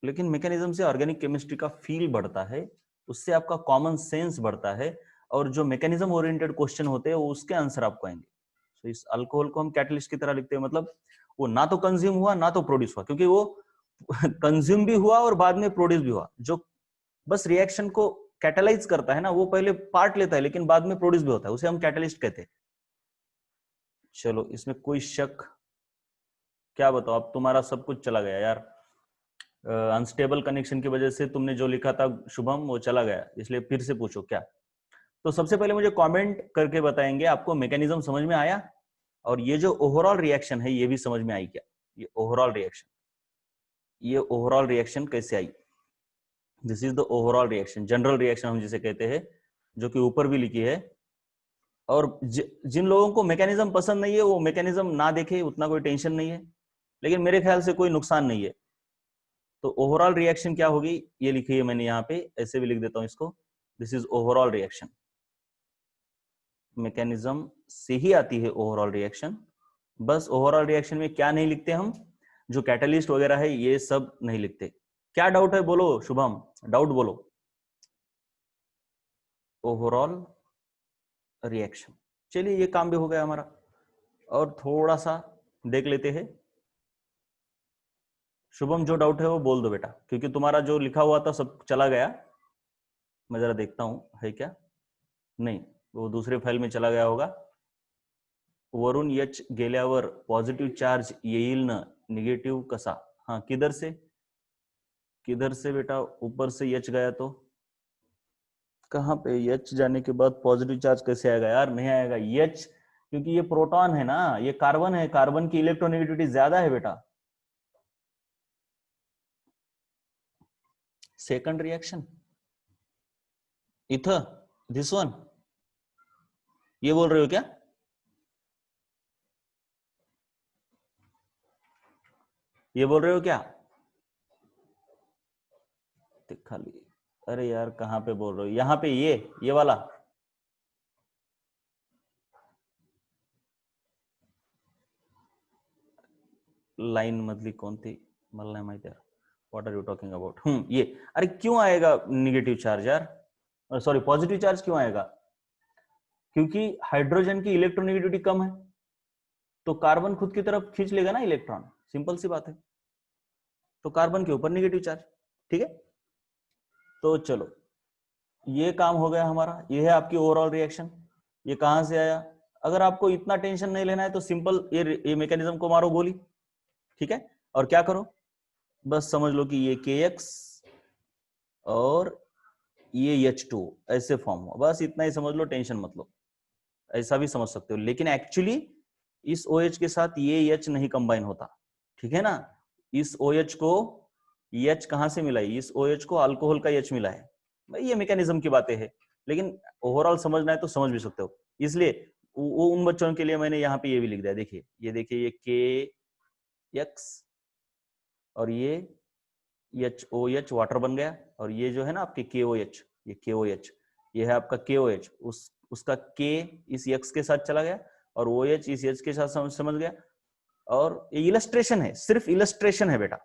लेकिन मैकेनिज्म से ऑर्गेनिक केमिस्ट्री का फील बढ़ता है, उससे आपका कॉमन सेंस बढ़ता है, और जो मैकेनिज्म ओरिएंटेड क्वेश्चन होते हैं वो उसके आंसर आपको आएंगे। तो इस अल्कोहल को हम कैटलिस्ट की तरह लिखते हैं, मतलब वो ना तो कंज्यूम हुआ ना तो प्रोड्यूस हुआ, क्योंकि वो कंज्यूम भी हुआ और बाद में प्रोड्यूस भी हुआ। जो बस रिएक्शन को कैटेलाइज करता है ना, वो पहले पार्ट लेता है लेकिन बाद में प्रोड्यूस भी होता है, उसे हम कैटलिस्ट कहते हैं। चलो, इसमें कोई शक, क्या बताओ, अब तुम्हारा सब कुछ चला गया यार, अनस्टेबल कनेक्शन की वजह से तुमने जो लिखा था शुभम वो चला गया, इसलिए फिर से पूछो क्या। तो सबसे पहले मुझे कमेंट करके बताएंगे आपको मैकेनिज्म समझ में आया, और ये जो ओवरऑल रिएक्शन है ये भी समझ में आई क्या, ये ओवरऑल रिएक्शन, ये ओवरऑल रिएक्शन कैसे आई। This is the overall reaction, general reaction हम जिसे कहते हैं, जो कि ऊपर भी लिखी है। और जिन लोगों को मैकेनिज्म पसंद नहीं है वो मैकेनिज्म ना देखे, उतना कोई टेंशन नहीं है, लेकिन मेरे ख्याल से कोई नुकसान नहीं है। तो ओवरऑल रिएक्शन क्या होगी, ये लिखी है मैंने यहाँ पे, ऐसे भी लिख देता हूं इसको, this is overall reaction. Mechanism से ही आती है ओवरऑल रिएक्शन। बस ओवरऑल रिएक्शन में क्या नहीं लिखते हम, जो कैटलिस्ट वगैरह है ये सब नहीं लिखते। क्या डाउट है बोलो शुभम, डाउट बोलो। ओवरऑल रिएक्शन, चलिए ये काम भी हो गया हमारा। और थोड़ा सा देख लेते हैं। शुभम जो डाउट है वो बोल दो बेटा, क्योंकि तुम्हारा जो लिखा हुआ था सब चला गया, मैं जरा देखता हूं है क्या, नहीं वो दूसरे फाइल में चला गया होगा. वरून एच गेल्यावर पॉझिटिव्ह चार्ज येईल ना, निगेटिव्ह कसा? हाँ किधर से बेटा, ऊपर से एच गया तो कहाँ पे एच जाने के बाद पॉजिटिव चार्ज कैसे आएगा यार? नहीं आएगा एच, क्योंकि ये प्रोटॉन है ना, ये कार्बन है, कार्बन की इलेक्ट्रोनेगेटिविटी ज्यादा है बेटा. Second reaction ether, this one, ये बोल रहे हो क्या? ये बोल रहे हो क्या? खाली, अरे यार कहाँ पे बोल रहे हो? यहाँ पे ये वाला लाइन मधली कोणती मला नाही माहिती यार. What are you talking about? Yeah, अरे क्यों आएगा निगेटिव चार्ज यार, सॉरी पॉजिटिव चार्ज क्यों आएगा? क्योंकि हाइड्रोजन की इलेक्ट्रोनेगेटिविटी कम है, तो कार्बन खुद की तरफ खींच लेगा ना इलेक्ट्रॉन, सिंपल सी बात है. तो कार्बन के ऊपर नेगेटिव चार्ज. ठीक है, तो चलो ये काम हो गया हमारा. ये है आपकी ओवरऑल रिएक्शन. ये कहां से आया? अगर आपको इतना टेंशन नहीं लेना है तो सिंपल ये मैकेनिज्म को मारो गोली. ठीक है, और क्या करो, बस समझ लो कि ये KX और ये H2 ऐसे फॉर्म हुआ, बस इतना ही समझ लो, टेंशन मत लो. ऐसा भी समझ सकते हो, लेकिन एक्चुअली इस OH के साथ ये H नहीं कंबाइन होता. ठीक है ना, इस OH को H कहां से मिला है? इस OH को अल्कोहल का H मिला है. भाई ये मैकेनिज्म की बातें है, लेकिन ओवरऑल समझना है तो समझ भी सकते हो. इसलिए वो उन बच्चों के लिए मैंने यहाँ पे ये भी लिख दिया. देखिए ये देखिए, ये KX और ये HOH वाटर बन गया, और ये जो है ना आपके KOH, ये KOH, ये है आपका KOH. उसका K इस X के साथ चला गया और OH इस H के साथ समझ गया. और ये इलस्ट्रेशन है, सिर्फ इलस्ट्रेशन है बेटा.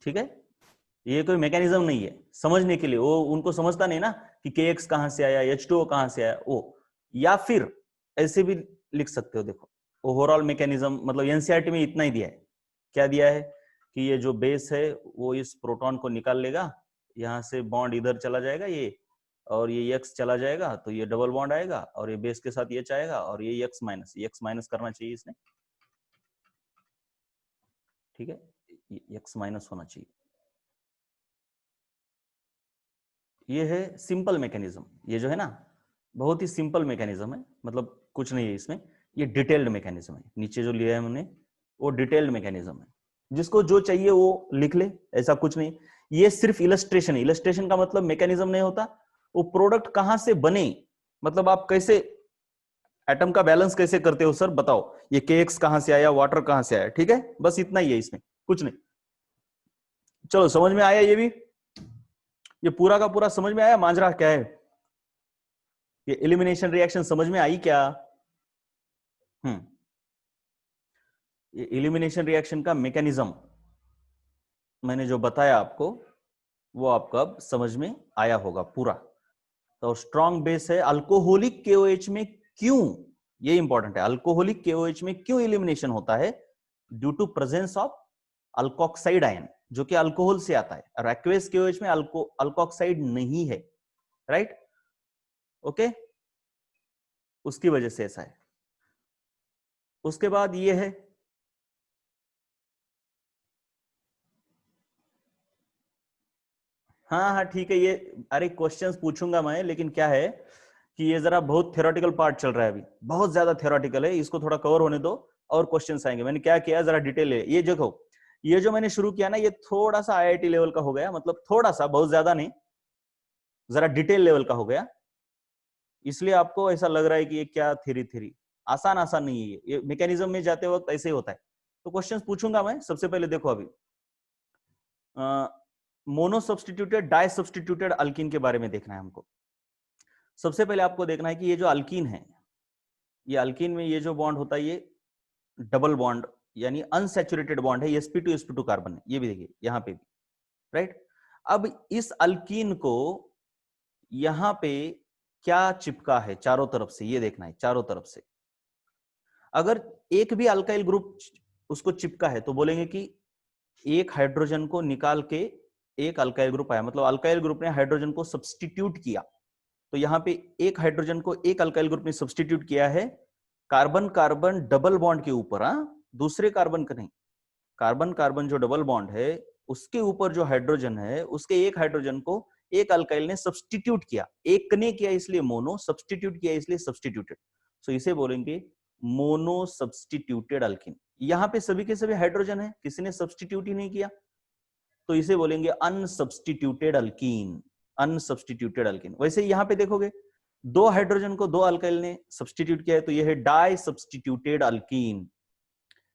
ठीक है, ये कोई मैकेनिज्म नहीं है समझने के लिए. वो उनको समझता नहीं ना कि KX कहां से आया, H2O कहां से आया वो. या फिर ऐसे भी लिख सकते हो, देखो ओवरऑल मैकेनिज्म मतलब एनसीईआरटी में इतना ही दिया है. क्या दिया है कि ये जो बेस है वो इस प्रोटॉन को निकाल लेगा, यहाँ से बॉन्ड इधर चला जाएगा ये, और ये X चला जाएगा तो ये डबल बॉन्ड आएगा, और ये बेस के साथ H आएगा, और ये X माइनस करना चाहिए इसने. ठीक है, X माइनस होना चाहिए. ये है सिंपल मैकेनिज्म. ये जो है ना बहुत ही सिंपल मैकेनिज्म है, मतलब कुछ नहीं है इसमें. ये डिटेल्ड मैकेनिज्म है, नीचे जो लिया है हमने वो डिटेल्ड मैकेनिज्म है. जिसको जो चाहिए वो लिख ले, ऐसा कुछ नहीं. ये सिर्फ इलस्ट्रेशन है. इलस्ट्रेशन का मतलब मैकेनिज्म नहीं होता, वो प्रोडक्ट कहां से बने, मतलब आप कैसे एटम का बैलेंस कैसे करते हो सर बताओ, ये KX कहां से आया, वाटर कहां से आया. ठीक है, बस इतना ही है इसमें, कुछ नहीं. चलो समझ में आया? ये भी, ये पूरा का पूरा समझ में आया मांजरा क्या है? ये एलिमिनेशन रिएक्शन समझ में आई क्या? ये एलिमिनेशन रिएक्शन का मैकेनिज्म मैंने जो बताया आपको, वो आपको अब समझ में आया होगा पूरा. तो स्ट्रॉन्ग बेस है, अल्कोहलिक KOH में क्यों, ये इंपॉर्टेंट है, अल्कोहलिक KOH में क्यों एलिमिनेशन होता है? Due to presence of alkoxide ion, जो कि अल्कोहल से आता है, और एक्वेस KOH में अल्कोक्साइड नहीं है. राइट, ओके, उसकी वजह से ऐसा है. उसके बाद ये है, हाँ हाँ ठीक है, ये अरे क्वेश्चंस पूछूंगा मैं, लेकिन क्या है कि ये जरा बहुत थ्योरेटिकल पार्ट चल रहा है अभी, बहुत ज्यादा थ्योरेटिकल है, इसको थोड़ा कवर होने दो और क्वेश्चंस आएंगे. मैंने क्या किया जरा डिटेल है. ये देखो, ये जो मैंने शुरू किया ना, ये थोड़ा सा IIT लेवल का हो गया, मतलब थोड़ा सा, बहुत ज्यादा नहीं, जरा डिटेल लेवल का हो गया. इसलिए आपको ऐसा लग रहा है कि ये क्या थ्योरी, आसान आसान नहीं है ये मैकेनिज्म में जाते वक्त ऐसे ही होता है. तो क्वेश्चंस पूछूंगा मैं. सबसे पहले देखो, अभी mono substituted di substituted alkene के बारे में देखना है हमको. सबसे पहले आपको देखना है कि ये जो अल्कीन है, ये अल्कीन में ये जो बॉन्ड होता है ये डबल बॉन्ड यानी अनसैचुरेटेड बॉन्ड है, sp2 कार्बन है. ये भी देखिए यहाँ पे भी, राइट. अब इस अल्कीन को यहां पे क्या चिपका है चारों तरफ से, ये देखना है चारों तरफ से. अगर एक भी अल्काइल ग्रुप उसको चिपका है तो बोलेंगे कि एक हाइड्रोजन को निकाल के एक अल्काइल ग्रुप आया, मतलब अल्काइल ग्रुप ने हाइड्रोजन को सब्स्टिट्यूट किया। तो यहाँ पे एक हाइड्रोजन को एक अल्काइल ग्रुप ने सब्स्टिट्यूट किया है कार्बन कार्बन डबल बॉन्ड के ऊपर, दूसरे कार्बन का नहीं। कार्बन कार्बन जो डबल बॉन्ड है उसके ऊपर जो हाइड्रोजन है, उसके एक हाइड्रोजन को एक अल्काइल ने सब्स्टिट्यूट किया। एक ने किया इसलिए मोनो, सब्स्टिट्यूट किया इसलिए सब्स्टिट्यूटेड। सो इसे बोलेंगे मोनो सब्स्टिट्यूटेड अल्कीन। यहां पे सभी के सभी हाइड्रोजन है, किसी ने सब्स्टिट्यूट ही नहीं किया, तो इसे बोलेंगे अनसब्स्टिट्यूटेड अल्कीन। अनसब्स्टिट्यूटेड अल्कीन। वैसे यहां पे देखोगे दो हाइड्रोजन को दो अल्काइल ने सब्स्टिट्यूट किया है, तो यह है डाई सब्स्टिट्यूटेड अल्कीन।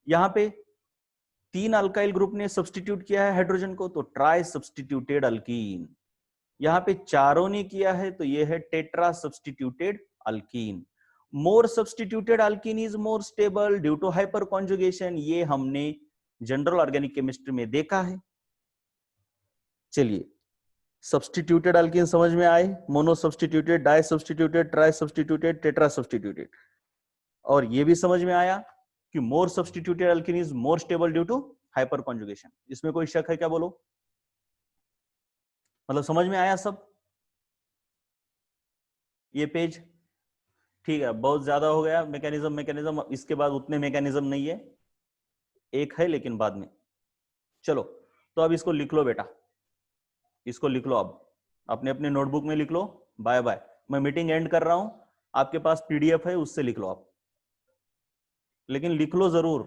यहां पे तीन अल्काइल ग्रुप ने सब्स्टिट्यूट किया है हाइड्रोजन को, तो ट्राई सब्स्टिट्यूटेड अल्कीन। यहां पे चारों ने किया है, तो यह है tetra substituted alkene. More substituted alkene is more stable due to hyperconjugation, ये हमने जनरल ऑर्गेनिक केमिस्ट्री में देखा है। चलिए, सब्स्टिट्यूटेड अल्कीन समझ में आए, mono substituted, di substituted, tri substituted, tetra substituted. और ये भी समझ में आया कि more substituted alkene is more stable due to hyperconjugation. इसमें कोई शक है क्या, बोलो? मतलब समझ में आया सब ये पेज? ठीक है, बहुत ज्यादा हो गया मैकेनिज्म। मैकेनिज्म इसके बाद उतने मैकेनिज्म नहीं है, एक है लेकिन बाद में। चलो, तो अब इसको लिख लो बेटा, इसको लिख लो, अब अपने अपने नोटबुक में लिख लो। बाय बाय, मैं मीटिंग एंड कर रहा हूं, आपके पास पीडीएफ है उससे लिख लो आप, लेकिन लिख लो जरूर।